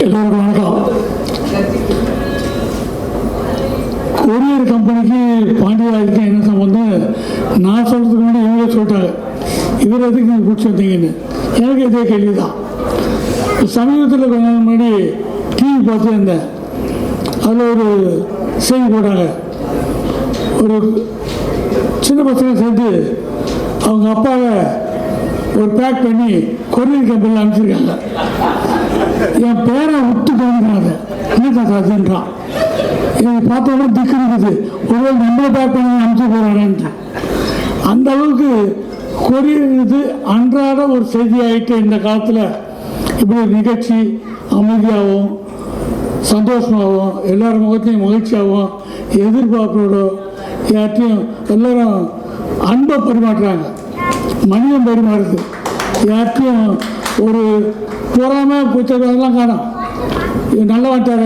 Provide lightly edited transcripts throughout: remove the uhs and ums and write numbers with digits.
எல்லோருக்கும் வணக்கம். கொரியர் கம்பெனிக்கு பாண்டியராஜுக்கு என்ன சம்பந்தம் நான் சொல்கிறதுக்கு முன்னாடி இவங்களே சொல்லிட்டாங்க. இவர் எதுக்கு நீங்கள் பிடிச்சி வந்தீங்கன்னு எனக்கு இதே கேள்வி தான். சமீபத்தில் கொஞ்ச நாள் முன்னாடி டிவி பார்த்து இருந்தேன். அதில் ஒரு செய்தி போட்டாங்க. ஒரு சின்ன பசங்க சேர்ந்து அவங்க அப்பாவை ஒரு பேக் பண்ணி கொரியர் கம்பெனியில் அனுப்பிச்சிருக்காங்க. என் பேரை விட்டு போனாங்க. என்ன அதுன்றான். எனக்கு பார்த்தோன்னா திக்கு இருக்குது. ஒருவேளை நம்மளை பேக் பண்ணி அனுப்பிச்சு போகிறாங்கன்ட்டு. அந்த அளவுக்கு கொரியர் இது அன்றாட ஒரு செய்தி ஆகிட்டு இந்த காலத்தில் இப்படி ஒரு நிகழ்ச்சி அமைதியாகவும் சந்தோஷமாகவும் எல்லாரும் முகத்தையும் மகிழ்ச்சியாகவும் எதிர்பார்ப்போட யார்ட்டையும் எல்லோரும் அன்பை பரிமாற்றுறாங்க. மனிதம் பரிமாறுது. யார்ட்டையும் ஒரு பொறாமல் பூச்சதெல்லாம் காணும். இது நல்ல வாட்டார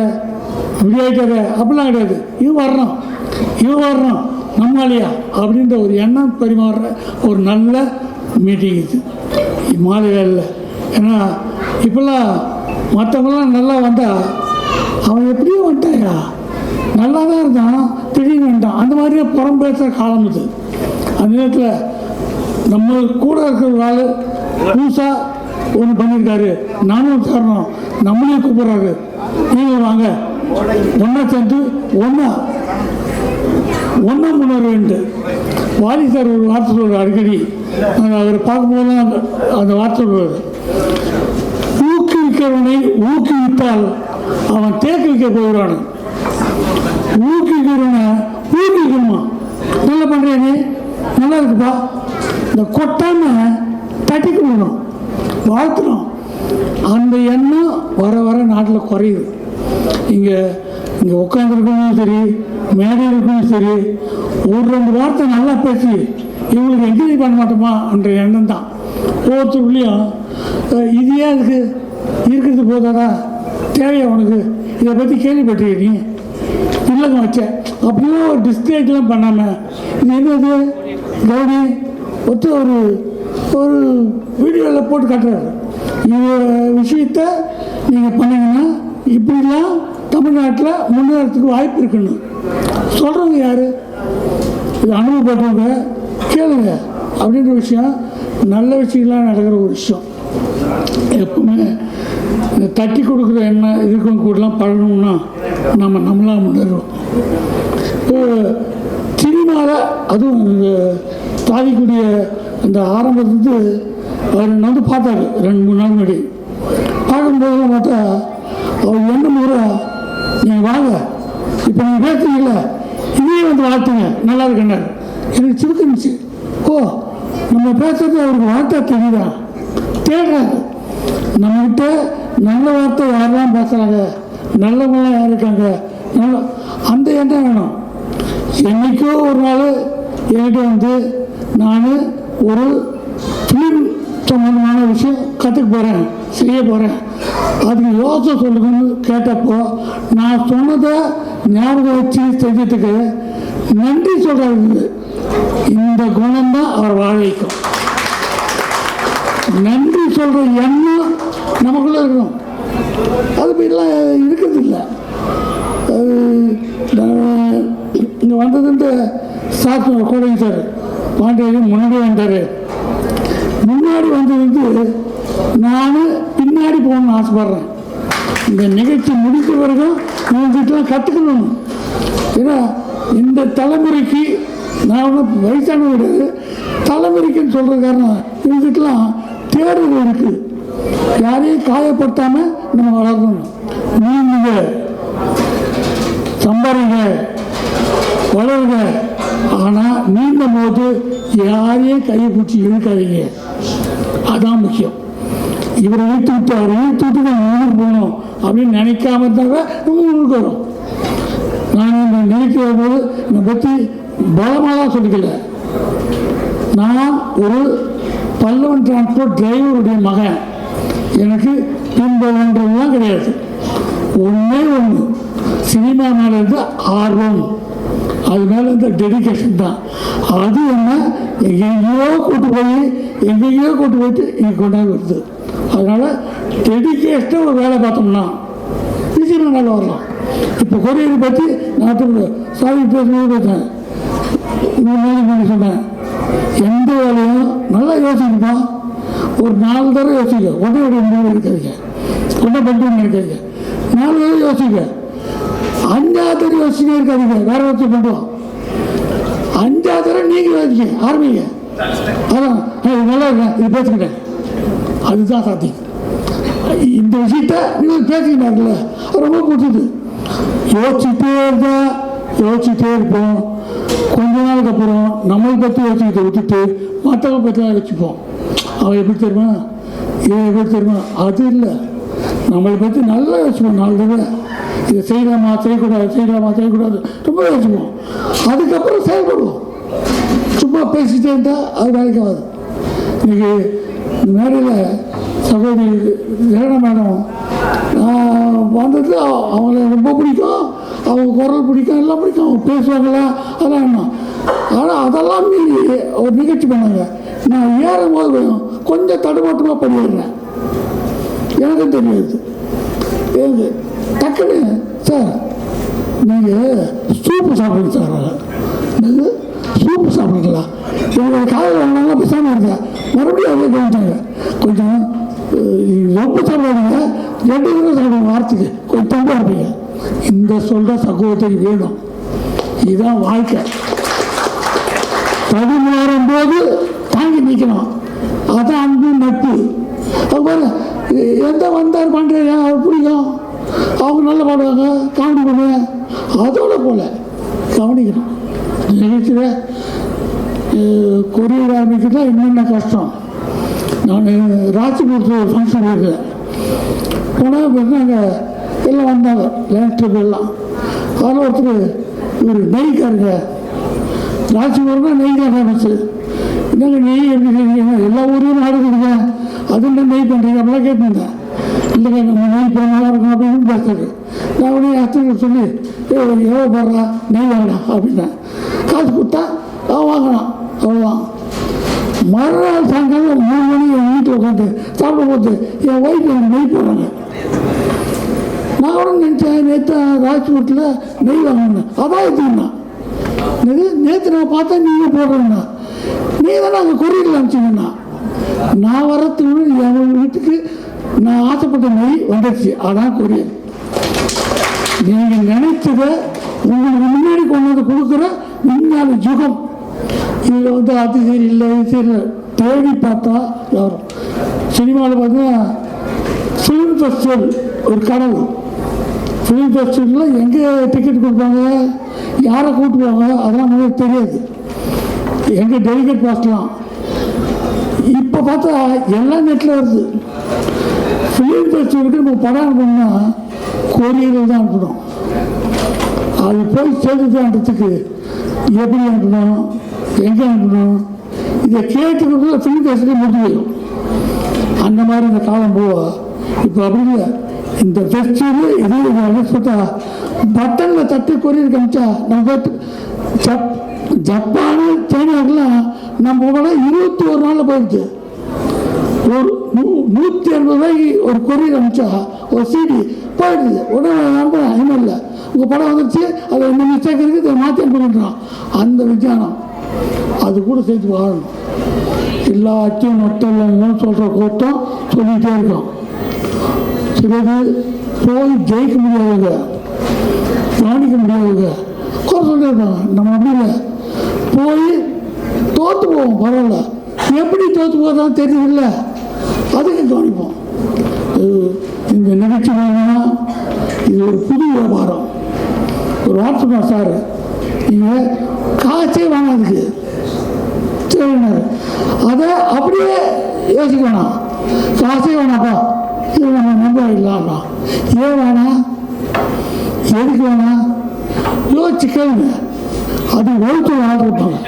விளையாட்டார அப்படிலாம் கிடையாது. இவன் வரணும் நம்மாலியா அப்படின்ற ஒரு எண்ணம் பரிமாறுற ஒரு நல்ல மீட்டிங் இது மாலை வேலையில். ஏன்னா இப்போல்லாம் மற்றவங்களாம் நல்லா வந்தால் அவன் எப்படியோ வந்துட்டாயா, நல்லா தான் இருந்தான், திடீர்னு வந்துட்டான். அந்த மாதிரியே புறம் பேசுகிற காலம் இது. அந்த நேரத்தில் நம்ம கூட இருக்கிற ஒரு ஆள் புதுசாக ஒன்று பண்ணியிருக்காரு, நானும் தரணும், நம்மளையும் கூப்பிட்றாரு, நீங்கள் வாங்க ஒன்றா சேர்ந்து ஒன்றா முன்னேறு. வாலி சார் ஒரு வார்த்தை சொல்கிறார் அடிக்கடி. அவரை பார்க்கும்போதெல்லாம் அந்த வார்த்தை சொல்கிறார், ஊக்குவிக்கிறவனை ஊக்குவித்தால் அவன் தேக்க வைக்க போகிறான். ஊக்குவிக்கிறவனை ஊக்குவிக்கணுமா, நல்லா பண்ணுறேன், நல்லா இருக்குப்பா, இந்த கொட்டாமல் தட்டி கொடுக்கணும், வாழ்த்தணும். அந்த எண்ணம் வர வர நாட்டில் குறையுது. இங்கே உட்காந்துருக்கணும் சரி, மேடையில் இருக்கணும் சரி, ஒரு ரெண்டு வார்த்தை நல்லா பேசி இவங்களுக்கு என்கரேஜ் பண்ண மாட்டோமா என்ற எண்ணம் தான் ஒவ்வொருத்தருக்குள்ளேயும். இது ஏன் இதுக்கு இருக்கிறது போதாடா, தேவையா உனக்கு, இதை பற்றி கேள்விப்பட்டிருக்க நீ இல்லைங்க வச்சேன் அப்படிலாம் ஒரு டிஸ்கரேஜ்லாம் பண்ணாமல் இது என்னது கவுடி ஒத்து ஒரு வீடியோவில் போட்டு காட்டுறாரு. இந்த விஷயத்த நீங்கள் பண்ணிங்கன்னா இப்படிலாம் தமிழ்நாட்டில் முன்னேறத்துக்கு வாய்ப்பு இருக்குன்னு சொல்கிறவங்க யார்? இது அனுபவப்பட்டவங்க கேளுங்க அப்படின்ற விஷயம். நல்ல விஷயம்லாம் நடக்கிற ஒரு விஷயம். எப்பவுமே இந்த தட்டி கொடுக்குற எண்ணம் இருக்கவங்க கூடலாம் பழகணும்னா நம்மளாக முன்னேறுவோம். இப்போ சினிமாவில் அதுவும் இந்த தாதிக்கூடிய அந்த ஆரம்பத்துக்கு அவர் என்ன வந்து பார்த்தாரு 2-3 நாள் முன்னாடி. பார்க்கும்போதெல்லாம் பார்த்தா அவர் என்ன முறை நீங்கள் வாங்க, இப்போ நீங்கள் பேசுறீங்கள இதே வந்து வாழ்த்துங்க, நல்லா இருக்குன்னாரு. எனக்கு சிறுக்குச்சு. ஓ, நம்ம பேசுறது அவருக்கு வார்த்தை தெரியுதா, தேடுறாங்க. நம்மகிட்ட நல்ல வார்த்தை யாரெல்லாம் பேசுகிறாங்க, நல்லவங்களாம் யார் இருக்காங்க, நல்ல அந்த எண்ணம் வேணும். என்றைக்கோ ஒரு நாள் என்கிட்ட வந்து நான் ஒரு ஃபிலிம் சம்பந்தமான விஷயம் கற்றுக்க போகிறேன், செய்ய போகிறேன், அதுக்கு யோசனை சொல்லுங்கன்னு கேட்டப்போ நான் சொன்னதை ஞாபகம் வச்சு செஞ்சதுக்கு நன்றி சொல்கிறது. இந்த குணம்தான் அவர் வாழ வைக்கும். நன்றி சொல்கிற எண்ணம் நமக்குள்ளே இருக்கணும். அது இப்படிலாம் இருக்கிறது இல்லை. இங்கே வந்ததுன்ட்டு சார் கோடைங்க சார் பாண்டியன் முன்னாடி வந்தார். முன்னாடி வந்தது நான் பின்னாடி போகணும்னு ஆசைப்பட்றேன். இந்த நிகழ்ச்சி முடித்த வரைக்கும் இவங்ககிட்டலாம் கற்றுக்கணும். ஏன்னா இந்த தலைமுறைக்கு நான் ஒன்றும் வயசான கிடையாது, தலைமுறைக்குன்னு சொல்கிற காரணம் இவங்ககிட்டலாம் தேர்வு இருக்குது. யாரையும் காயப்படுத்தாமல் நம்ம வளர்க்கணும். நீங்கள் சம்பாதிங்க, வளருங்க, ஆனால் நீண்டும் போது யாரையும் கையை பிடிச்சி இழுக்காதீங்க. அதான் முக்கியம். இவரை இழுத்து விட்டு அவரை இழுத்து விட்டு நம்ம முன்னுக்கு போகணும் அப்படின்னு நினைக்காம இருந்தாங்க நம்ம முன்னுக்கு வரும். நான் இந்த நினைக்கிற போது என்னை பற்றி பலமாக தான் சொல்லிக்கல. நான் ஒரு பல்லவன் டிரான்ஸ்போர்ட் டிரைவருடைய மகன். எனக்கு பின்பற்றலாம் கிடையாது. ஒன்றே ஒன்று, சினிமா மேலே இருந்து ஆர்வம், அது மேலே இருந்த டெடிக்கேஷன் தான். அது என்ன எங்கெங்கேயோ கூட்டு போயிட்டு இங்கே கொண்டாந்து வருது. அதனால் டெடிக்கேஷனாக ஒரு வேலை பார்த்தோம்னா இன்னும் நல்லா வரலாம். இப்போ கொரியரை பற்றி நான் சாமி பேசும்போது பேசுகிறேன், இன்னும் சொன்னேன், எந்த வேலையும் நல்லா யோசிக்கணுமா, ஒரு 4 தடவை யோசிக்க, உடனே முடிவு எடுக்காதீங்க, உடனே பண்ணிட்டு நினைக்காதீங்க, 4 தடவை யோசிக்க, 5ஆவது தடவை யோசிக்க இருக்காதீங்க, வேற ஒருத்தர் பண்ணுவோம். 5ஆவது தடவை நீங்கள் யோசிக்க ஆரம்பிங்க. அதான் நல்லா இருக்கேன், இது பேசுகிறேன், அதுதான் சாத்தியம். இந்த விஷயத்த நீங்கள் பேசிக்கிட்டாங்கல்ல, ரொம்ப பிடிச்சது. யோசிச்சுட்டே இருப்போம். கொஞ்ச நாளுக்கு அப்புறம் நம்மளை பற்றி யோசிக்கிறத விட்டுட்டு மற்றவங்க பற்றி தான் யோசிப்போம். அவன் எப்படி தெரியுமா, இவன் எப்படி தெரியுமா, அது இல்லை, நம்மளை பற்றி நல்லா யோசிப்போம். 4 தடவை இதை செய்யலாமா செய்யக்கூடாது ரொம்ப யோசிப்போம். அதுக்கப்புறம் செயல்படுவோம். சும்மா பேசிட்டே இருந்தால் அது வேலைக்கு ஆகாது. இன்னைக்கு மேடையில் சகோதரி ஜெயலலிதா மேடம் வந்தது, அவங்கள ரொம்ப பிடிக்கும், அவங்க குரல் பிடிக்கும், எல்லாம் பிடிக்கும், அவங்க பேசுவாங்களா அதெல்லாம் என்ன. ஆனால் அதெல்லாம் மீறி ஒரு நிகழ்ச்சி பண்ணாங்க. நான் ஏறும் போது கொஞ்சம் தடுமாட்டமாக பண்ணிடுறேன், எனக்கும் தெரியாது. ஏது டக்குன்னு சார் நீங்கள் சூப்பு சாப்பிடுங்க சார், நீங்கள் சூப்பு சாப்பிடுங்களா, என்னோட காலையில் வாங்கினாங்க பேசாமல் இருந்தேன். மறுபடியும் அதே கவனிச்சாங்க, கொஞ்சம் ரொம்ப சாப்பிடாதீங்க, 2 தடவை சாப்பிடுங்க, வாரத்துக்கு கொஞ்சம் தம்பா இருப்பீங்க. இந்த சொல்கிற சகோதரி வேணும். இதுதான் வாழ்க்கை. தடுமாறும் போது தாங்கி நிற்கணும், அதான் அன்பு நட்பு. அது எந்த வந்தார் பண்ணுறேன் அவர் பிடிக்கும், அவங்க நல்லா பாடுவாங்க, காமெடி பண்ணுவேன், அதோட போல கவனிக்கணும். நிகழ்ச்சியில் கொரியர் ஆரம்பிக்கிறதா என்னென்ன கஷ்டம். நான் ராசிபுரத்தில் ஒரு ஃபங்க்ஷன் இருக்கேன் போனால் பார்த்தீங்கன்னா எல்லாம் வந்தாங்க, லேண்ட்ரிப் எல்லாம். அதில் ஒருத்தர் ஒரு நெய்க்காருங்க, ராசிபுரம்னா நெய்க்கார ஆரம்பிச்சு, என்னங்க நெய் எப்படி செய்வீங்க, எல்லா ஊரையும் ஆடுறீங்க, அது என்ன நெய் பண்ணுறீங்க அப்படிலாம் கேட்டுருந்தேன். இல்லைங்க நம்ம நெய் போனாலும் இருக்கும் அப்படின்னு பேசுறது. நான் உடனே அத்தனை சொல்லி எவ்வளோ போடுறா நெய் வாங்கலாம் அப்படின்னேன். காசு கொடுத்தா வாங்கலாம், அவ்வளோதான். மறுநாள் சாயங்காலம் 3 மணி என் வீட்டில் உட்காந்து சாப்பிடும்போது என் ஒய்ஃப் எனக்கு நெய் போடுறாங்க. நான் கூட நினச்சேன், நேற்று ராஜ்கோட்டில் நெய் வாங்கினேன், அதான் எடுத்துக்கண்ணா. நேற்று நான் பார்த்தா நீங்கள் போடுறேங்கண்ணா, நீ தானே அங்கே கொரியரில் அனுப்பிச்சிங்கண்ணா. நான் வரத்துக்கு என் வீட்டுக்கு நான் ஆசைப்பட்ட நெய் வந்துடுச்சு, அதான் கொரியர். நீங்கள் நினைச்சதை உங்களுக்கு முன்னாடி கொண்டு வந்து கொடுக்குற விஞ்ஞான யுகம். இதில் அது சரியில்லை இது சரியில்லை தேடி பார்த்தா வரும். சினிமாவில் பார்த்தீங்கன்னா ஃபிலிம் ஃபெஸ்டிவல் ஒரு கடவுள். ஃபிலிம் ஃபெஸ்டிவலில் எங்கே டிக்கெட் கொடுப்பாங்க, யாரை கூப்பிடுவாங்க, அதெல்லாம் நமக்கு தெரியாது. எங்கே டெலிகேட் பாஸ்லாம் இப்போ பார்த்தா எல்லாம் நெட்டில் வருது. ஃபிலிம் ஃபெஸ்டிவலுக்கு நம்ம படம் அனுப்பணும்னா கொரியரில் தான் அனுப்பணும். அது போய் சேர்ந்துதான்றதுக்கு எப்படி அனுப்பணும், எங்கே அனுப்பணும், இதை கேட்டுக்கிறதுல ஃபிலிம் ஃபெஸ்டிவல் முடிஞ்சு போயிடும். அந்த மாதிரி இந்த காலம் போவா. இப்போ அப்படி இல்லை, இந்த ஃபெஸ்டிவல் இது சொல்லிட்டா பட்டனில் தட்டு கொரியர் காமிச்சா நம்ம ஜப்பானு சைனாக்கெல்லாம் நம்ம கூட 21 நாளில் போயிடுச்சு. ஒரு 180 ரூபாய்க்கு ஒரு கொரியர் அனுப்பிச்சா ஒரு CD போயிடுது. உடனே அனுப்புகிறேன், இன்னும் இல்லை உங்கள் படம் வந்துடுச்சு, அதில் இந்த மிஸ்டேக் இருக்குது, இதை மாற்றி அனுப்பிடுறான். அந்த விஞ்ஞானம் அது கூட சேர்த்து வாழணும். எல்லாத்தையும் நொட்டலன்னு சொல்கிற கூட்டம் சொல்லிகிட்டே இருக்கோம். சிலது போய் ஜெயிக்க முடியாதுங்க, கவனிக்க முடியாதுங்க, குறை சொல்லியிருக்காங்க. நம்ம அப்படி இல்லை, போய் தோற்று போவோம், பரவாயில்ல. எப்படி தோற்று போகிறதான் தெரியுதுல்ல, அதுக்கு கவனிப்போம். இந்த நிகழ்ச்சி வேணும்னா இது ஒரு புது வியாபாரம். ஒரு வாட்ஸ்அப் சார், நீங்கள் காசே வாங்காதுக்கு சரினார், அதை அப்படியே யோசிக்க வேணாம், காசே வேணாப்பா, இது நம்ம நம்ப இல்லாமா, ஏன் வேணாம், எதுக்கு வேணாம் யோசிச்சு கேளுங்க. அது ஒழுத்து வாழ்ந்துருப்பாங்க.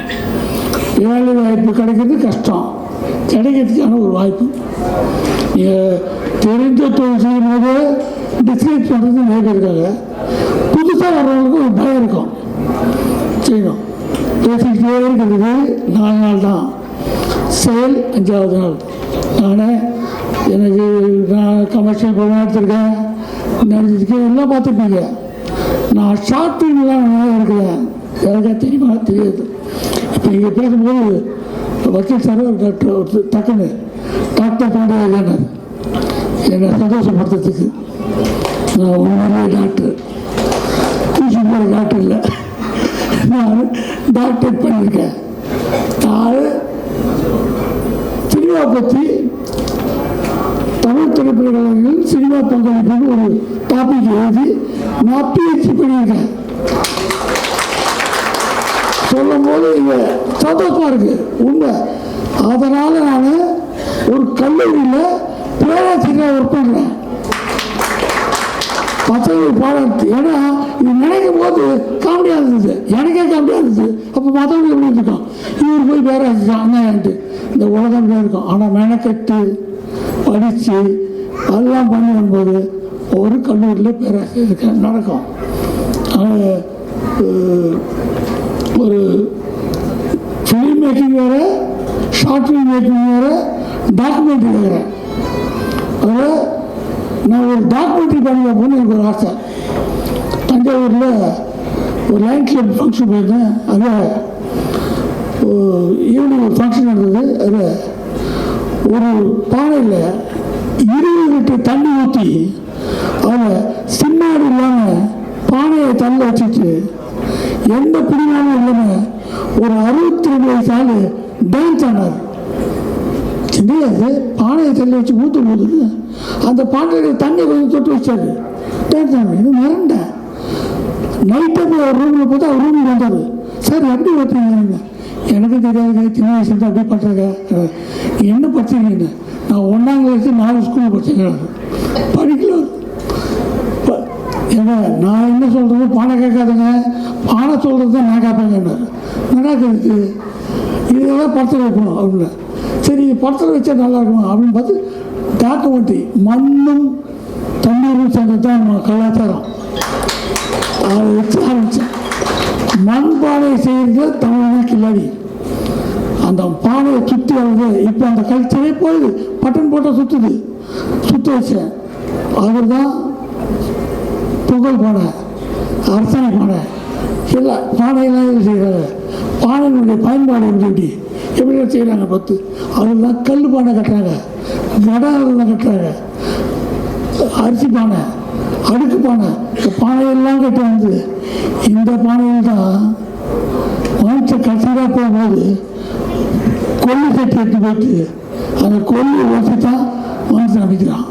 வேலை வாய்ப்பு கிடைக்கிறது கஷ்டம், கிடைக்கிறதுக்கான ஒரு வாய்ப்பு. நீங்கள் தெரிஞ்ச தொழில் செய்யும் போது டிஸ்கஸ் பண்ணுறது நேர்க்காங்க. புதுசாக வர்றவங்களுக்கு ஒரு பயம் இருக்கும், செய்யணும். பேசிக்கிட்டே இருக்கிறது 4 நாள் தான், செயல் 5ஆவது நாள். நான் கமர்ஷியல் படம் எடுத்திருக்கேன், நடிச்சிருக்கேன், எல்லாம் பார்த்துருப்பீங்க. நான் ஷார்ட் ஃபிலிம்லாம் நல்லா இருக்கிறேன், எனக்கா தெரியுமா தெரியாது. இப்போ இங்கே பேசும்போது வக்கீல் சார் டாக்டர் டக்குன்னு டாக்டர் பாண்டியன் என்னை சந்தோஷப்படுத்துறதுக்கு. நான் உண்மையிலே டாக்டர், தூசி போகிற டாக்டர் இல்லை, நான் டாக்டர் பண்ணியிருக்கேன். நான் சினிமா பற்றி தமிழ் திரைப்படங்கள் சினிமா பங்களிப்புன்னு ஒரு டாபிக் எழுதி நான் பிஹெச்டி பண்ணியிருக்கேன். சொல்லும் போது இங்கே சந்தோஷமாக இருக்கு உண்மை. அதனால் நான் ஒரு கல்லூரியில் பேராசிரியராக ஒர்க் பண்ணுறேன். பசங்க பாடம், ஏன்னா இது நினைக்கும் போது காமெடியாக இருந்தது, எனக்கே காமெடியாக இருந்தது. அப்போ மற்றவங்க எப்படி இருந்திருக்கோம், இவர் போய் பேராசிரியர் அண்ணான்ட்டு இந்த உலகம் இருக்கும். ஆனால் மெனக்கட்டு படித்து அதெல்லாம் பண்ணி வரும்போது ஒரு கல்லூரியில் பேராசிரியர் நடக்கும். ஒரு ஃபிலிம் மேக்கிங் வேறு, ஷார்ட் ஃபிலிம் மேக்கிங் வேறு, டாக்குமெண்ட்ரி வேறு. அதில் நான் ஒரு டாக்குமெண்ட்ரி பண்ணி போகணும்னு எனக்கு ஒரு ஆசை. தஞ்சாவூரில் ஒரு லைன் கிளப் ஃபங்க்ஷன் போயிருந்தேன். அதில் ஈவினிங் ஒரு ஃபங்க்ஷன் நடந்தது. அதில் ஒரு பானையில் 20 லிட்டர் தண்ணி ஊற்றி அதில் சின்னாடு இல்லாமல் பானையை தள்ள வச்சுட்டு எந்த பிடினாலும் இல்லாமல் ஒரு 62 வயசு ஆள் டான்ஸ் ஆனார். அது பானையை தள்ளி வச்சு ஊற்றும் போது அந்த பானையில் தண்ணி கொஞ்சம் தொட்டு வச்சாரு, டான்ஸ் ஆனார். இது மறந்தேன். நைட்டை போய் அவர் ரூமில் பார்த்தா அவர் ரூமுக்கு வந்தார். சார் எப்படி ஓட்டுறீங்க? எனக்கு தெரியாதுங்க, சின்ன வயசுல அப்படியே பண்ணுறாங்க. என்ன படிச்சிருக்கீங்க? நான் 1ஆம் கிளாஸ் 4 ஸ்கூலில் படிச்சிருக்கேன், படிக்கல. ஏன்னா நான் என்ன சொல்கிறது, பானை கேட்காதுங்க, பானை சொல்கிறது தான் நான் கேட்பேங்க. நடக்குது இதெல்லாம் படத்தில் வைக்கணும் அப்படின்னு. சரி படத்தில் வச்சா நல்லா இருக்கணும் அப்படின்னு பார்த்து டாக்குமெண்ட்ரி மண்ணும் தண்ணீரும் சேர்ந்து தான் நம்ம கலாச்சாரம் அதை வச்சு ஆரம்பித்தேன். மண் பானை செய்கிறது தமிழ்னா கில்லாடி. அந்த பானையை சுற்றி வருது. இப்போ அந்த கல்ச்சரே போயிடுது, பட்டன் போட்டால் சுற்றுது. சுற்ற வச்சேன். அவர் தான் பொங்கல் பானை, அரசனை பானை, இல்லை பானையெல்லாம் இது செய்கிறாங்க. பானையினுடைய பயன்பாடு எப்படி எப்படி செய்கிறாங்க பார்த்து. அதில் தான் கல் பானை கட்டுறாங்க, கடாலாம் கட்டுறாங்க, அரிசி பானை, அடுக்கு பானை, இந்த பானையெல்லாம் கட்டி வந்து இந்த பானையில் தான் மனுஷன் கடைசியாக போகும்போது கொல்லு கட்டி எடுத்து போயிட்டு அந்த கொல்லு வச்சு தான் மனுஷன் அமைக்கிறான்.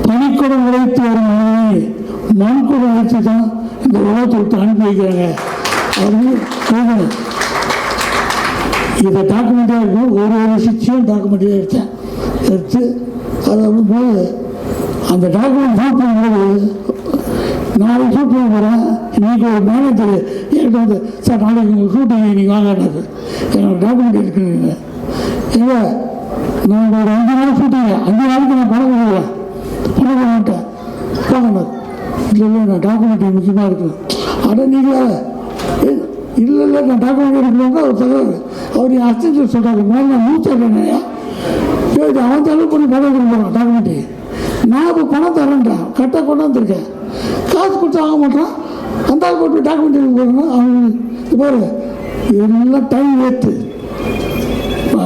பனிக்குடம் உழைத்து வரும் மனிதனை மண்குடம் உழைத்து தான் இந்த உலகத்தை விட்டு அனுப்பி வைக்கிறாங்க அப்படின்னு கேட்கணும். இதை டாக்குமெண்ட்டாக இருக்கும். ஒரு விஷயம் டாக்குமெண்ட்டாக எடுத்து அதை போது அந்த டாக்குமெண்ட் ஷூட் பண்ணும்போது நாளைக்கு ஷூட் பண்ண போகிறேன். இன்றைக்கி ஒரு மேனேஜர் என்கிட்ட வந்து, சார் நாளைக்கு உங்களுக்கு ஷூட்டிங் நீங்கள் வாங்கினாரு, என்னோட டாக்குமெண்ட் இருக்குங்க. இல்லை நான் ஒரு 5 நாள் ஷூட்டிங்க, 5 நாளைக்கு நான் பணம் கொடுக்குறேன், பணம் கொடுக்க மாட்டேன் போகணும். இல்லை நான் டாக்குமெண்ட் முக்கியமாக இருக்கணும். ஆனால் நீங்கள் இல்லை நான் டாக்குமெண்ட் எடுக்கணுங்க அவர் தகவல். அவர் என் அசிஸ்டன்ட் சொல்கிறாங்க, மேலே நான் நூற்றாண்டுயா அவன் தகவல் பண்ணி பணம் கொடுக்க போகிறான் டாக்குமெண்ட்டு. நான் இப்போ பணம் தரேன்றான், கரெக்டாக கொண்டாந்துருக்கேன், காசு கொடுத்து வாங்க மாட்டான். அந்த ஆள் போட்டு டாக்குமெண்ட் எடுக்க போகிறேன்னா அவனுக்கு பாரு எல்லாம் டைம் வேஸ்ட்டு,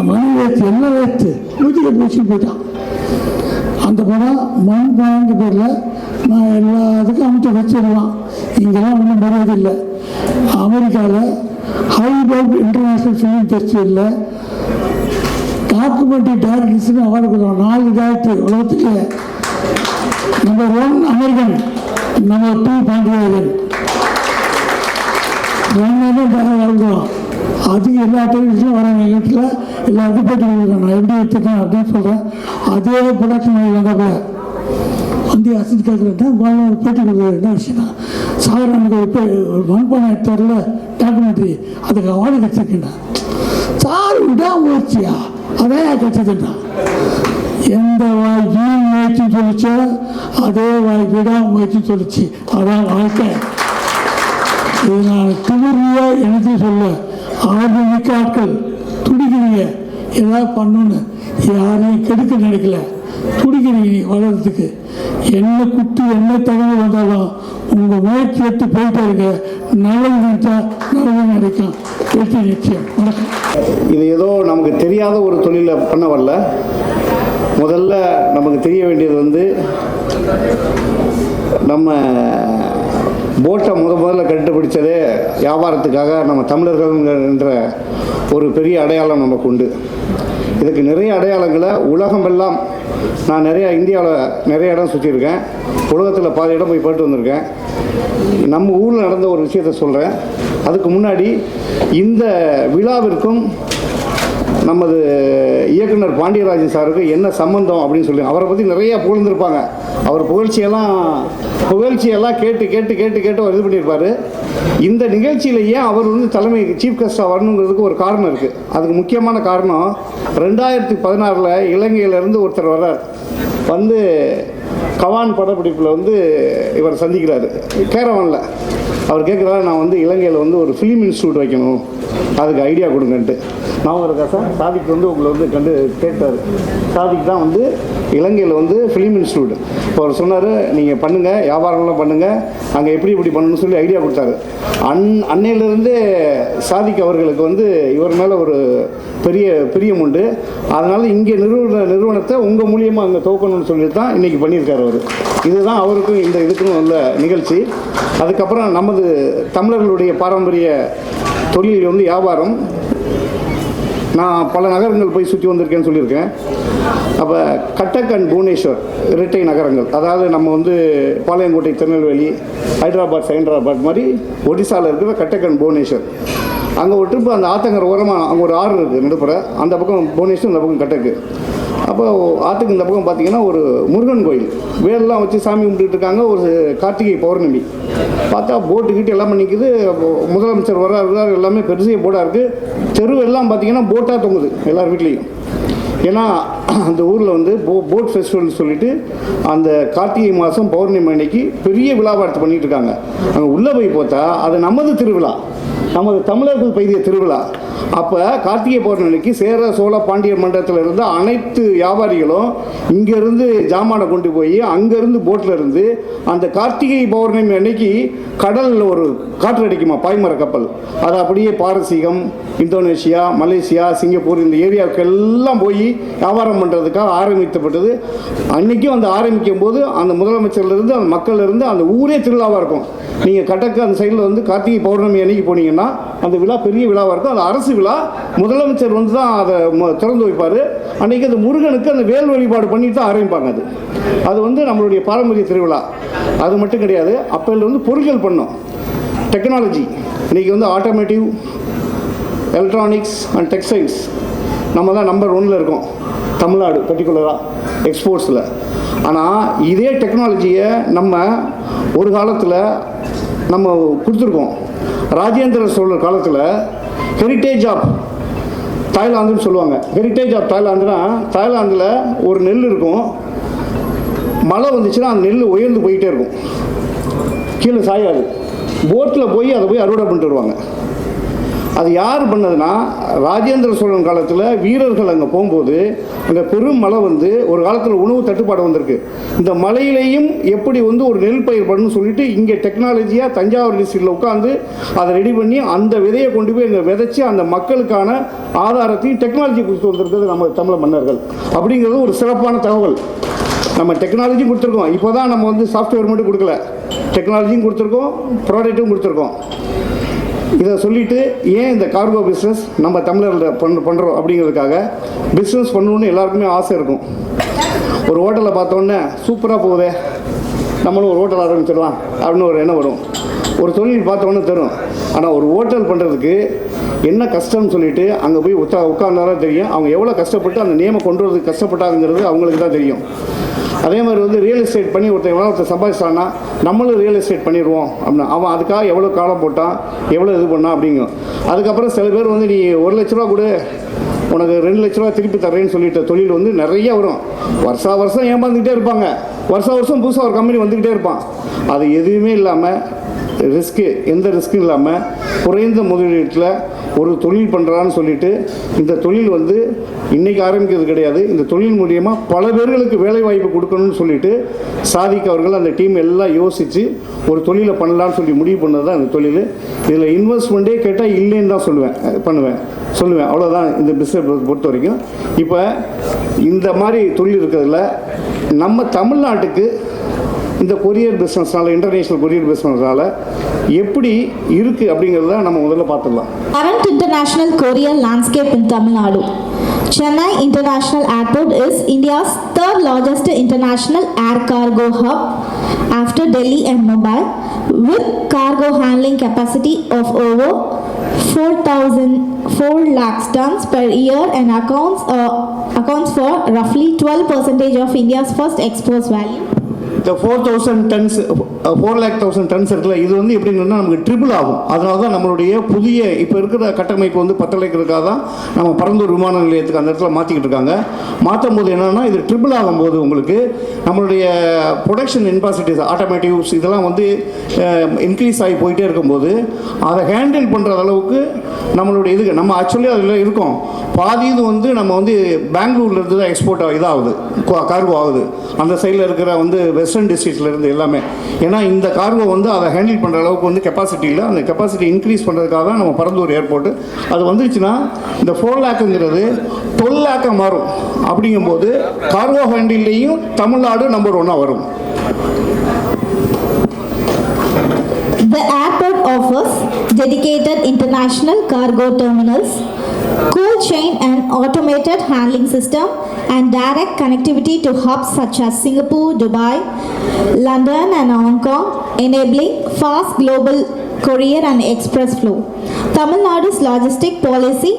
மணி வேஸ்ட்டு, எல்லாம் வேஸ்ட்டு, ஊற்றிக்க போச்சு போயிட்டான். அந்த படம் மண் பானைக்கு பேரில் நான் எல்லாத்துக்கும் அமைச்சு வச்சிடலாம். இங்கெல்லாம் ஒன்றும் வருவதில்லை. அமெரிக்காவில் ஹைபர்ட் இன்டர்நேஷ்னல் ஃபிலிம் ஃபெஸ்டிவலில் டாக்குமெண்ட்ரி டைரக்டர்ஸ்னு அவார்டு கொடுக்குறோம். 4 டைரக்டர் உலகத்துக்கு. நம்பர் 1 அமெரிக்கன், நம்பர் 2 பாண்டியன், 2 வாழ்கிறோம். அதுக்கு எல்லா டெலிவிஷனும் வராங்க. எங்கள் வீட்டில் எல்லாருக்கும் போட்டி கொடுக்குறேன். நான் எப்படி எடுத்துட்டேன் அப்படின்னு சொல்கிறேன். அதே ப்ரொடக்ஷன் வந்தப்போ வந்து அசிஸ்ட் கேட்குறேன், போட்டி கொடுக்குறது என்ன விஷயம்னா, சார் நமக்கு ஒரு மண்பானை எடுத்தார்ல டாக்குமெண்ட்ரி, அதுக்கு அவார்டு கிடச்சிருக்கேன். சார் விடாமுயற்சியா அதான் கிடச்சதுன்னா. எந்த வாய் வீண் முயற்சி சொல்லிச்சோ அதே வாய் விடாமுயற்சி சொல்லிச்சு. அதான் வாழ்க்கை. இது நான் திமிரியா எனக்கு சொல்ல, ஆர்வமிக்க ஆட்கள் துடிக்கிறீங்க ஏதாவது பண்ணணுன்னு, யாரையும் கெடுக்க நினைக்கல, துடிக்கிறீங்க வளர்கிறதுக்கு. என்ன குத்து என்ன தகவல் வந்தாலும் உங்கள் முயற்சி எடுத்து போயிட்டே இருக்க. நல்லது நினைச்சா நல்லது நினைக்கும். வெற்றி நிச்சயம். வணக்கம். இது ஏதோ நமக்கு தெரியாத ஒரு தொழிலை பண்ண வரல. முதல்ல நமக்கு தெரிய வேண்டியது வந்து நம்ம போட்டை முதல்ல கண்டுபிடிச்சதே வியாபாரத்துக்காக நம்ம தமிழர்கள் என்ற ஒரு பெரிய அடையாளம் நமக்கு உண்டு. இதுக்கு நிறைய அடையாளங்களை உலகமெல்லாம் நான் இந்தியாவில் நிறைய இடம் சுற்றியிருக்கேன். உலகத்தில் பாதி இடம் போய் போயிட்டு வந்திருக்கேன். நம்ம ஊரில் நடந்த ஒரு விஷயத்தை சொல்கிறேன். அதுக்கு முன்னாடி இந்த விழாவிற்கும் நமது இயக்குனர் பாண்டியராஜன் சாருக்கு என்ன சம்பந்தம் அப்படின்னு சொல்லி அவரை பற்றி நிறையா புகழ்ந்திருப்பாங்க. அவர் புகழ்ச்சியெல்லாம் கேட்டு கேட்டு கேட்டு கேட்டு இது பண்ணியிருப்பார். இந்த நிகழ்ச்சியிலேயே அவர் வந்து தலைமை சீஃப் கெஸ்டாக வரணுங்கிறதுக்கு ஒரு காரணம் இருக்குது. அதுக்கு முக்கியமான காரணம் 2016 இலங்கையிலேருந்து ஒருத்தர் வர்றார். வந்து கவான் படப்பிடிப்பில் வந்து இவர் சந்திக்கிறார் கேரவானில். அவர் கேட்குறாரு, நான் வந்து இலங்கையில் வந்து ஒரு ஃபிலிம் இன்ஸ்டியூட் வைக்கணும், அதுக்கு ஐடியா கொடுங்கன்ட்டு. நான் இருக்கா சார் சாதிக்கு வந்து உங்களை வந்து கேட்டார். சாதிக்கு தான் வந்து இலங்கையில் வந்து ஃபிலிம் இன்ஸ்டியூட். இப்போ அவர் சொன்னார், நீங்கள் பண்ணுங்கள், வியாபாரம்லாம் பண்ணுங்கள், அங்கே எப்படி பண்ணணும்னு சொல்லி ஐடியா கொடுத்தாரு. அன்னையிலேருந்து சாதிக் அவர்களுக்கு வந்து இவர் மேலே ஒரு பெரிய பிரியம் உண்டு. அதனால் இங்கே நிறுவனத்தை உங்கள் மூலியமாக அங்கே துவக்கணும்னு சொல்லி தான் இன்றைக்கி பண்ணியிருக்காரு அவர். இதுதான் அவருக்கும் இந்த இதுக்கும் உள்ள நிகழ்ச்சி. அதுக்கப்புறம் நமது தமிழர்களுடைய பாரம்பரிய தொழில் வந்து வியாபாரம். நான் பல நகரங்கள் போய் சுற்றி வந்திருக்கேன்னு சொல்லியிருக்கேன். அப்போ கட்டக் அண்ட் புவனேஸ்வர் இரட்டை நகரங்கள், அதாவது நம்ம வந்து பாளையங்கோட்டை, திருநெல்வேலி, ஹைதராபாத், செகண்டராபாத் மாதிரி ஒடிசாவில் இருக்கிற கட்டக் அண்ட் புவனேஸ்வர். அங்கே ஒரு ட்ரிப்பு அந்த ஆத்தங்கரை ஓரமாக அங்கே ஒரு ஆறு இருக்குது நடுப்புற. அந்த பக்கம் புவனேஸ்வர், இந்த பக்கம் கட்டக்கு. அப்போ ஆற்றுக்கு இந்த பக்கம் பார்த்திங்கன்னா ஒரு முருகன் கோயில் வேலெலாம் வச்சு சாமி கும்பிட்டுட்டு இருக்காங்க. ஒரு கார்த்திகை பௌர்ணமி பார்த்தா போட்டுக்கிட்டு எல்லாம் நிற்குது. முதலமைச்சர் வர்றாரு, எல்லாமே பெருசிய போட்டாக இருக்குது. தெரு எல்லாம் பார்த்திங்கன்னா போட்டாக தொங்குது எல்லார் வீட்லேயும். ஏன்னா அந்த ஊரில் வந்து போட் ஃபெஸ்டிவல்னு சொல்லிட்டு அந்த கார்த்திகை மாதம் பௌர்ணமி அன்னைக்கு பெரிய விழாபாரத்தை பண்ணிகிட்டு இருக்காங்க. அங்கே உள்ளே போய் பார்த்தா அது நமது திருவிழா, நமது தமிழர்கள் பெய்திய திருவிழா. அப்போ கார்த்திகை பௌர்ணமிக்கு சேர சோழ பாண்டியர் மண்டலத்தில் இருந்த அனைத்து வியாபாரிகளும் இங்கேருந்து ஜாமானை கொண்டு போய் அங்கேருந்து போட்டில் இருந்து அந்த கார்த்திகை பௌர்ணமி அன்னைக்கு கடலில் ஒரு காற்று அடிக்குமா பாய்மர கப்பல், அது அப்படியே பாரசீகம், இந்தோனேஷியா, மலேசியா, சிங்கப்பூர் இந்த ஏரியாவுக்கு எல்லாம் போய் வியாபாரம் பண்ணுறதுக்காக ஆரம்பிக்கப்பட்டது. அன்றைக்கும் அந்த ஆரம்பிக்கும் போது அந்த முதலமைச்சர்லேருந்து அந்த மக்கள்லேருந்து அந்த ஊரே திருவிழாவாக இருக்கும். நீங்கள் கட்டக்கு அந்த சைடில் வந்து கார்த்திகை பௌர்ணமி அன்னைக்கு போனீங்கன்னா அந்த விழா பெரிய விழாவாக இருக்கும். அது அரசு விழா. முதலமைச்சர் வந்து தான் அதை திறந்து வைப்பார். அன்றைக்கி அந்த முருகனுக்கு அந்த வேல் வழிபாடு பண்ணிட்டு தான் ஆரம்பிப்பாங்க. அது வந்து நம்மளுடைய பாரம்பரிய திருவிழா. அது மட்டும் கிடையாது, அப்போல வந்து பொருட்கள் பண்ணோம். டெக்னாலஜி இன்றைக்கி வந்து ஆட்டோமேட்டிவ், எலக்ட்ரானிக்ஸ் அண்ட் டெக்ஸ்டைல்ஸ் நம்ம தான் நம்பர் 1ல் இருக்கோம் தமிழ்நாடு, பர்டிகுலராக எக்ஸ்போர்ட்ஸில். ஆனால் இதே டெக்னாலஜியை நம்ம ஒரு காலத்தில் நம்ம கொடுத்துருக்கோம். ராஜேந்திர சோழர் காலத்தில் ஹெரிட்டேஜ் ஆஃப் தாய்லாந்துன்னு சொல்லுவாங்க. ஹெரிட்டேஜ் ஆஃப் தாய்லாந்துனா, தாய்லாந்தில் ஒரு நெல் இருக்கும், மழை வந்துச்சுன்னா அந்த நெல் உயர்ந்து போயிட்டே இருக்கும், கீழே சாயாது. போட்டில் போய் அதை போய் அறுவடை பண்ணிட்டு வருவாங்க. அது யார் பண்ணதுன்னா, ராஜேந்திர சோழன் காலத்தில் வீரர்கள் அங்கே போகும்போது அங்கே பெரும் மழை வந்து ஒரு காலத்தில் உணவு தட்டுப்பாடு வந்திருக்கு. இந்த மழையிலையும் எப்படி வந்து ஒரு நெல் பயிர் பண்ணணும்னு சொல்லிட்டு இங்கே டெக்னாலஜியாக தஞ்சாவூர் டிஸ்ட்ரிக்டில் உட்காந்து அதை ரெடி பண்ணி அந்த விதையை கொண்டு போய் இங்கே விதைச்சி அந்த மக்களுக்கான ஆதாரத்தையும் டெக்னாலஜி கொடுத்து வந்திருக்கிறது நம்ம தமிழ் மன்னர்கள். அப்படிங்கிறது ஒரு சிறப்பான தகவல். நம்ம டெக்னாலஜி கொடுத்துருக்கோம். இப்போ தான் நம்ம வந்து சாஃப்ட்வேர் மட்டும் கொடுக்கல, டெக்னாலஜியும் கொடுத்துருக்கோம், ப்ராடக்ட்டும் கொடுத்துருக்கோம். இதை சொல்லிவிட்டு ஏன் இந்த கார்கோ பிஸ்னஸ் நம்ம தமிழர்கள் பண்ணுறோம் அப்படிங்கிறதுக்காக, பிஸ்னஸ் பண்ணணுன்னு எல்லாருக்குமே ஆசை இருக்கும். ஒரு ஹோட்டலை பார்த்தோன்னே சூப்பராக போகுதே, நம்மளும் ஒரு ஹோட்டல் ஆரம்பிச்சிடலாம் அப்படின்னு ஒரு எண்ணம் வரும். ஒரு தொழில் பார்த்தோன்னே தரும். ஆனால் ஒரு ஹோட்டல் பண்ணுறதுக்கு என்ன கஷ்டம்னு சொல்லிட்டு அங்கே போய் உட்கார்ந்தாதான் தெரியும். அவங்க எவ்வளோ கஷ்டப்பட்டு அந்த நேமை கொண்டு வரதுக்கு கஷ்டப்பட்டாங்கிறது அவங்களுக்கு தான் தெரியும். அதே மாதிரி வந்து ரியல் எஸ்டேட் பண்ணி ஒருத்தர் சம்பாதிச்சான்னா நம்மளும் ரியல் எஸ்டேட் பண்ணிடுவோம் அப்படின்னா அவன் அதுக்காக எவ்வளோ காலம் போட்டான், எவ்வளோ இது பண்ணான் அப்படிங்கும். அதுக்கப்புறம் சில பேர் வந்து நீ 1 லட்ச ரூபா கொடு, உனக்கு 2 லட்ச ரூபா திருப்பி தரேன்னு சொல்லிட்ட தொழில் வந்து நிறைய வரும். வருஷம் ஏமாந்துக்கிட்டே இருப்பாங்க. வருஷம் புதுசாக ஒரு கம்பெனி வந்துக்கிட்டே இருப்பான். அது எதுவுமே இல்லாமல் எந்த ரிஸ்க்கும் இல்லாமல் குறைந்த முதலீட்டில் ஒரு தொழில் பண்ணுறான்னு சொல்லிட்டு இந்த தொழில் வந்து இன்றைக்கி ஆரம்பிக்கிறது கிடையாது. இந்த தொழில் மூலியமாக பல பேர்களுக்கு வேலை வாய்ப்பு கொடுக்கணும்னு சொல்லிட்டு சாதிக் அவர்கள் அந்த டீம் எல்லாம் யோசித்து ஒரு தொழிலை பண்ணலான்னு சொல்லி முடிவு பண்ணது தான் இந்த தொழில். இதில் இன்வெஸ்ட்மெண்ட்டே கேட்டால் இல்லைன்னு தான் சொல்லுவேன் அவ்வளோதான் இந்த பிஸ்னஸ் பொறுத்த வரைக்கும். இப்போ இந்த மாதிரி தொழில் இருக்கிறதுல நம்ம தமிழ்நாட்டுக்கு இந்த கொரியர் பிஸ்னஸ்னால, இன்டர்நேஷ்னல் கொரியர் பிஸ்னஸ்னால எப்படி இருக்குது அப்படிங்கிறத நம்ம முதல்ல பார்த்துடலாம். Current international courier landscape in Tamil Nadu. Chennai International Airport is India's third largest international air cargo hub after Delhi and Mumbai, with cargo handling capacity of over 4 lakh tons per year and accounts for roughly 12% of India's first export value. இந்த 4,00,000 tons இருக்குல்ல, இது வந்து எப்படின்னா நமக்கு triple ஆகும். அதனால தான் நம்மளுடைய புதிய இப்போ இருக்கிற கட்டமைப்பு வந்து பத்தலைக்கிறதுக்காக தான் நம்ம பரந்தூர் விமான நிலையத்துக்கு அந்த இடத்துல மாற்றிக்கிட்டு இருக்காங்க. மாற்றும் போது என்னென்னா இது ட்ரிபிள் ஆகும்போது உங்களுக்கு நம்மளுடைய ப்ரொடக்ஷன் இன்பாசிட்டிஸ், ஆட்டோமேட்டிவ்ஸ் இதெல்லாம் வந்து இன்க்ரீஸ் ஆகி போயிட்டே இருக்கும்போது அதை ஹேண்டில் பண்ணுற அளவுக்கு நம்மளுடைய இதுக்கு நம்ம ஆக்சுவலி அதில் இருக்கோம். பாதி இது வந்து நம்ம வந்து பெங்களூர்லேருந்து தான் எக்ஸ்போர்ட் இதாகுது, கார்கோ ஆகுது. அந்த சைடில் இருக்கிற வந்து வெஸ்டர்ன் டிஸ்ட்ரிக்ட்லேருந்து எல்லாமே. ஏன்னா இந்த கார்கோ வந்து அதை ஹேண்டில் பண்ணுற அளவுக்கு வந்து கெப்பாசிட்டி இல்லை. அந்த கெப்பாசிட்டி இன்க்ரீஸ் பண்ணுறதுக்காக தான் நம்ம பரந்தூர் ஏர்போர்ட்டு. அது வந்துருச்சுன்னா இந்த 4 லேக்குங்கிறது 12 லேக்காக மாறும். அப்படிங்கும்போது கார்கோ ஹேண்டில்லையும் தமிழ்நாடு நம்பர் 1 வரும். The airport offers dedicated international cargo terminals, cold chain and automated handling system, and direct connectivity to hubs such as Singapore, Dubai, London and Hong Kong, enabling fast global courier and express flow. Tamil Nadu's logistic policy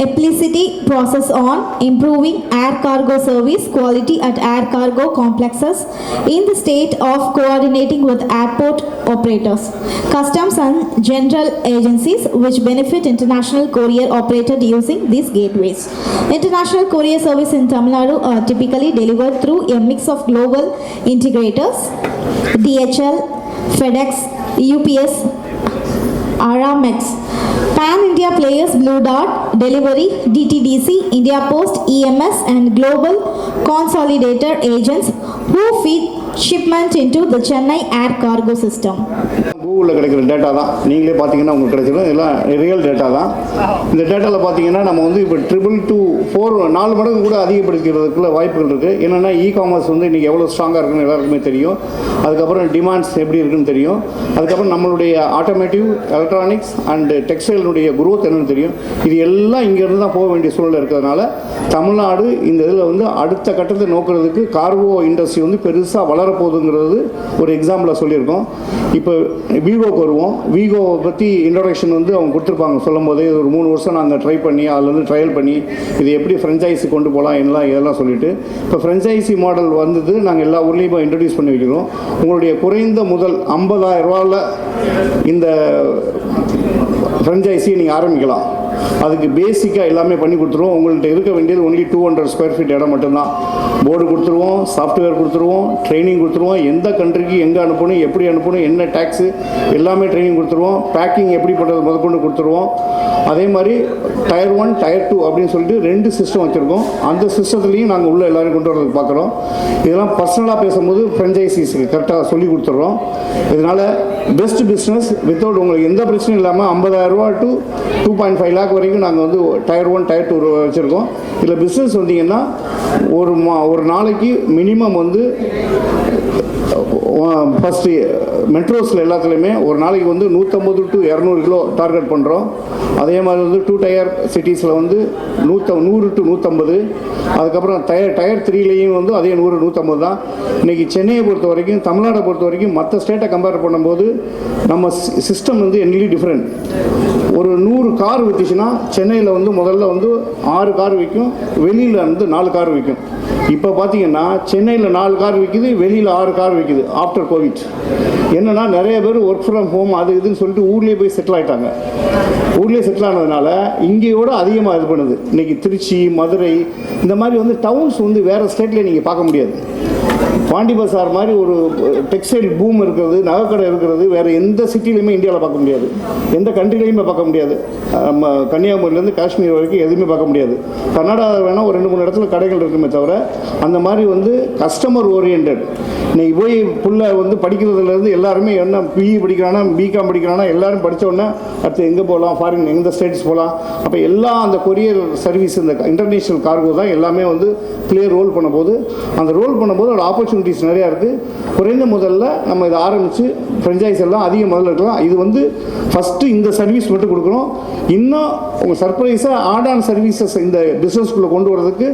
explicitly process on improving air cargo service quality at air cargo complexes in the state of coordinating with airport operators, customs and general agencies which benefit international courier operated using these gateways. International courier service in Tamil Nadu are typically delivered through a mix of global integrators, DHL, FedEx, UPS, Aramex, Pan-India players Blue Dart, Delivery, DTDC, India Post, EMS and global consolidator agents who feed shipment into the Chennai air cargo system. கூகுளில் கிடைக்கிற data தான், நீங்களே பார்த்தீங்கன்னா உங்களுக்கு கிடைச்சிடும். இதெல்லாம் real data தான். இந்த டேட்டாவில் பார்த்தீங்கன்னா நம்ம வந்து இப்போ 4 மடங்கு கூட அதிகப்படுத்திக்கிறதுக்குள்ள வாய்ப்புகள் இருக்குது. என்னென்னா காமர்ஸ் வந்து இன்றைக்கி எவ்வளோ ஸ்ட்ராங்காக இருக்குன்னு எல்லாருக்குமே தெரியும். அதுக்கப்புறம் டிமாண்ட்ஸ் எப்படி இருக்குன்னு தெரியும். அதுக்கப்புறம் நம்மளுடைய ஆட்டோமேட்டிவ், எலக்ட்ரானிக்ஸ் அண்டு டெக்ஸ்டைலுடைய குரோத் என்னன்னு தெரியும். இது எல்லாம் இங்கேருந்து தான் போக வேண்டிய சூழ்நிலை இருக்கிறதுனால தமிழ்நாடு இந்த இதில் வந்து அடுத்த கட்டத்தை நோக்கிறதுக்கு கார்கோ இண்டஸ்ட்ரி வந்து பெருசாக வளரப்போகுதுங்கிறது ஒரு எக்ஸாம்பிளாக சொல்லியிருக்கோம். இப்போ வீகோக்கு வருவோம். வீகோவை பற்றி இன்ட்ரொடக்ஷன் வந்து அவங்க கொடுத்துருப்பாங்க. சொல்லும் போதே ஒரு 3 வருஷம் நாங்கள் ட்ரை பண்ணி அதில் வந்து ட்ரையல் பண்ணி இது எப்படி ஃப்ரெஞ்சைஸி கொண்டு போகலாம் இதெல்லாம் சொல்லிவிட்டு இப்போ ஃப்ரெஞ்சைஸி மாடல் வந்தது. நாங்கள் எல்லா ஊர்லேயும் இன்ட்ரடியூஸ் பண்ணி வைக்கிறோம். உங்களுடைய குறைந்த முதல் 50,000 ரூபாவில் இந்த ஃப்ரெஞ்சைஸியை நீங்கள் ஆரம்பிக்கலாம். அதுக்கு பேசிக்காக எல்லாமே பண்ணி கொடுத்துருவோம். உங்கள்கிட்ட இருக்க வேண்டியது ஒன்லி 200 ஸ்கொயர் ஃபீட் இடம் மட்டும்தான். போர்டு கொடுத்துருவோம், சாஃப்ட்வேர் கொடுத்துருவோம், ட்ரைனிங் கொடுத்துருவோம். எந்த கண்ட்ரிக்கு எங்கே அனுப்பணும், எப்படி அனுப்பணும், என்ன டேக்ஸு எல்லாமே ட்ரைனிங் கொடுத்துருவோம். பேக்கிங் எப்படி பண்ணுறது முதற்கொண்டு கொடுத்துருவோம். அதே மாதிரி டயர் 1, டயர் 2 அப்படின்னு சொல்லிட்டு 2 சிஸ்டம் வச்சுருக்கோம். அந்த சிஸ்டத்துலேயும் நாங்கள் உள்ள எல்லோரும் கொண்டு வரதுக்கு பார்க்குறோம். இதெல்லாம் பர்சனலாக பேசும்போது ஃப்ரெஞ்சைசிஸ்க்கு கரெக்டாக சொல்லி கொடுத்துட்றோம். இதனால் பெஸ்ட் பிஸ்னஸ் வித்தவுட் உங்களுக்கு எந்த பிரச்சனையும் இல்லாமல் 50,000 ரூபா to 2.5 லேக் வரைக்கும் நாங்கள் வந்து டயர் 1, டயர் 2 வச்சுருக்கோம். இதில் பிஸ்னஸ் வந்தீங்கன்னா ஒரு நாளைக்கு மினிமம் வந்து ஃபஸ்ட்டு மெட்ரோஸில் எல்லாத்துலேயுமே ஒரு நாளைக்கு வந்து 150 to 200 கிலோ டார்கெட் பண்ணுறோம். அதே மாதிரி வந்து 2 டயர் சிட்டிஸில் வந்து 100 to 150. அதுக்கப்புறம் டயர் 3லேயும் வந்து அதே 100, 150 தான். இன்றைக்கி சென்னையை பொறுத்த வரைக்கும், தமிழ்நாட்டை பொறுத்த வரைக்கும் மற்ற ஸ்டேட்டை கம்பேர் பண்ணும்போது நம்ம சிஸ்டம் வந்து என்லி டிஃப்ரெண்ட். ஒரு 100 கார் விற்றுச்சுன்னா சென்னையில் வந்து முதல்ல வந்து 6 கார் விற்கும், வெளியில் வந்து 4 கார் விற்கும். இப்போ பார்த்தீங்கன்னா சென்னையில் 4 கார் விற்கிது, வெளியில் 6 கார் விற்கிது ஆஃப்டர் கோவிட். என்னென்னா நிறைய பேர் ஒர்க் ஃப்ரம் ஹோம் அது இதுன்னு சொல்லிட்டு ஊர்லேயே போய் செட்டில் ஆகிட்டாங்க. ஊர்லேயே செட்டில் ஆனதுனால இங்கேயோட அதிகமாக இது பண்ணுது. இன்றைக்கி திருச்சி, மதுரை இந்த மாதிரி வந்து டவுன்ஸ் வந்து வேறு ஸ்டேட்லேயே நீங்கள் பார்க்க முடியாது. பாண்டி பசார் மாதிரி ஒரு டெக்ஸ்டைல் பூம் இருக்கிறது, நகைக்கடை இருக்கிறது வேறு எந்த சிட்டிலையுமே இந்தியாவில் பார்க்க முடியாது, எந்த கண்ட்ரிலையுமே பார்க்க முடியாது. நம்ம கன்னியாகுமரியிலேருந்து காஷ்மீர் வரைக்கும் எதுவுமே பார்க்க முடியாது. கர்நாடகா வேணால் ஒரு 2-3 இடத்துல கடைகள் இருக்குமே தவிர அந்த மாதிரி வந்து கஸ்டமர் ஓரியன்ட். இன்னைக்கு போய் புள்ள வந்து படிக்கிறதுலேருந்து எல்லாருமே என்ன பிஇ படிக்கிறானா, பிகாம் படிக்கிறானா, எல்லாரும் படித்தோடனே அடுத்து எங்கே போகலாம், ஃபாரின் எந்த ஸ்டேட்ஸ் போகலாம். அப்போ எல்லாம் அந்த கொரியர் சர்வீஸ், இந்த இன்டர்நேஷ்னல் கார்கோ தான் எல்லாமே வந்து பிளே ரோல் பண்ணும்போது, அந்த ரோல் பண்ணும்போது ஒரு ஆப்பர்ச்சுனிட்டிஸ் நிறையா இருக்குது. குறைந்த முதல்ல நம்ம இதை ஆரம்பித்து ஃப்ரெஞ்சைஸ் எல்லாம் அதிக முதல்ல இருக்கலாம். இது வந்து ஃபஸ்ட்டு இந்த சர்வீஸ் மட்டும் கொடுக்குறோம். இன்னும் உங்கள் சர்ப்ரைஸாக ஆடான் சர்வீசஸ் இந்த பிஸ்னஸ்குள்ளே கொண்டு வரதுக்கு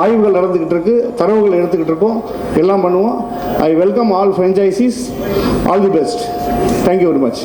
ஆய்வுகள் நடந்துக்கிட்டு இருக்கு, தரவுகள் எடுத்துக்கிட்டு இருக்கோம், எல்லாம் பண்ணுவோம். I welcome all franchises. All the best. Thank you very much.